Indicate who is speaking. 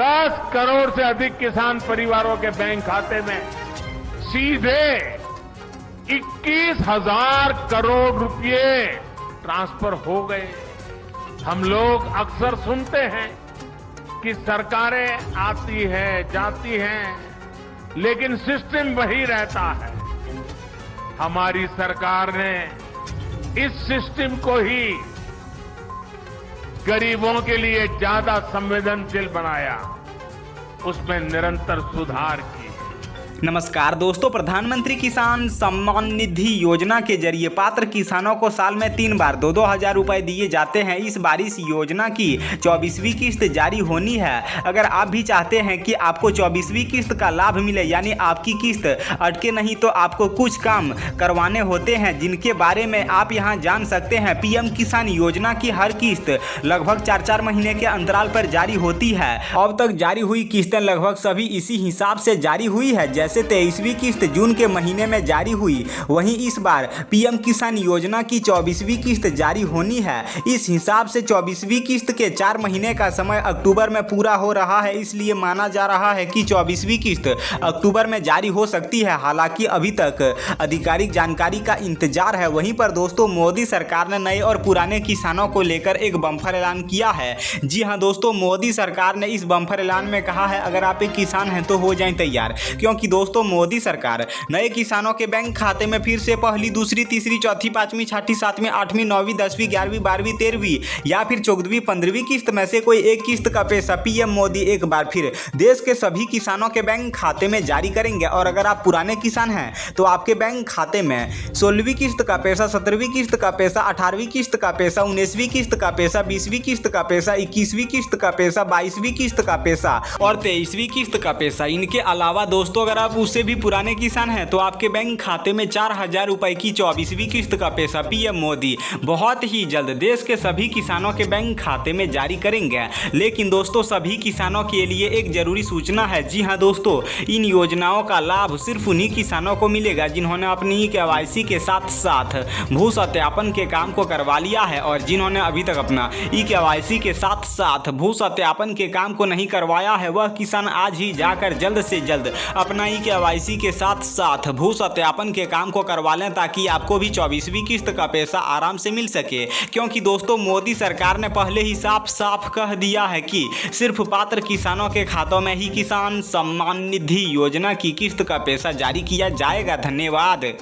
Speaker 1: 10 करोड़ से अधिक किसान परिवारों के बैंक खाते में सीधे 21,000 करोड़ रुपए ट्रांसफर हो गए। हम लोग अक्सर सुनते हैं कि सरकारें आती है जाती हैं, लेकिन सिस्टम वही रहता है। हमारी सरकार ने इस सिस्टम को ही गरीबों के लिए ज्यादा संवेदनशील बनाया, उसमें निरंतर सुधार किए।
Speaker 2: नमस्कार दोस्तों, प्रधानमंत्री किसान सम्मान निधि योजना के जरिए पात्र किसानों को साल में 3 बार 2-2 हजार रुपए दिए जाते हैं। इस बार इस योजना की 24वीं किस्त जारी होनी है। अगर आप भी चाहते हैं कि आपको 24वीं किस्त का लाभ मिले, यानी आपकी किस्त अटके नहीं, तो आपको कुछ काम करवाने होते हैं जिनके बारे में आप यहां जान सकते हैं। पीएम किसान योजना की हर किस्त लगभग 4-4 महीने के अंतराल पर जारी होती है। अब तक जारी हुई किस्तें लगभग सभी इसी हिसाब से जारी हुई है। जैसे 23वीं किस्त जून के महीने में जारी हुई, वहीं इस बार पीएम किसान योजना की 24वीं किस्त जारी होनी है। इस हिसाब से 24वीं किस्त के 4 महीने का समय अक्टूबर में पूरा हो रहा है, इसलिए माना जा रहा है कि 24वीं किस्त अक्टूबर में जारी हो सकती है। हालांकि अभी तक आधिकारिक जानकारी का इंतजार है। वहीं पर दोस्तों, मोदी सरकार ने नए और पुराने किसानों को लेकर एक बम्पर ऐलान किया है। जी हां दोस्तों, मोदी सरकार ने इस बम्पर ऐलान में कहा है, अगर आप एक किसान हैं तो हो जाएं तैयार, क्योंकि दोस्तों मोदी सरकार नए किसानों के बैंक खाते में फिर से पहली, दूसरी, तीसरी, चौथी, पांचवी, छठी, सातवीं, आठवीं, 9वीं, 10वीं, 11वीं, 12वीं, 13वीं या फिर 14वीं, 15वीं किस्त में से कोई एक किस्त का पैसा पीएम मोदी एक बार फिर देश के सभी किसानों के बैंक खाते में जारी करेंगे। और अगर आप पुराने किसान हैं तो आपके बैंक खाते में 16वीं किस्त का पैसा, 17वीं किस्त का पैसा, 18वीं किस्त का पैसा, 19वीं किस्त का पैसा, 20वीं किस्त का पैसा, 21वीं किस्त का पैसा, 22वीं किस्त का पैसा और 23वीं किस्त का पैसा। इनके अलावा दोस्तों, अगर आप उससे भी पुराने किसान हैं तो आपके बैंक खाते में 4,000 रुपए की 24वीं किस्त का पैसा पीएम मोदी बहुत ही जल्द देश के सभी किसानों के बैंक खाते में जारी करेंगे। लेकिन दोस्तों, सभी किसानों के लिए एक जरूरी सूचना है। जी हां दोस्तों, इन योजनाओं का लाभ सिर्फ उन्हीं किसानों को मिलेगा जिन्होंने अपनी केवाईसी के साथ साथ भू सत्यापन के काम को करवा लिया है। और जिन्होंने अभी तक अपना केवाईसी के साथ साथ भू सत्यापन के काम को नहीं करवाया है, वह किसान आज ही जाकर जल्द से जल्द अपना केवाईसी के साथ साथ भू सत्यापन के काम को करवा लें, ताकि आपको भी 24वीं किस्त का पैसा आराम से मिल सके। क्योंकि दोस्तों, मोदी सरकार ने पहले ही साफ साफ कह दिया है कि सिर्फ पात्र किसानों के खातों में ही किसान सम्मान निधि योजना की किस्त का पैसा जारी किया जाएगा। धन्यवाद।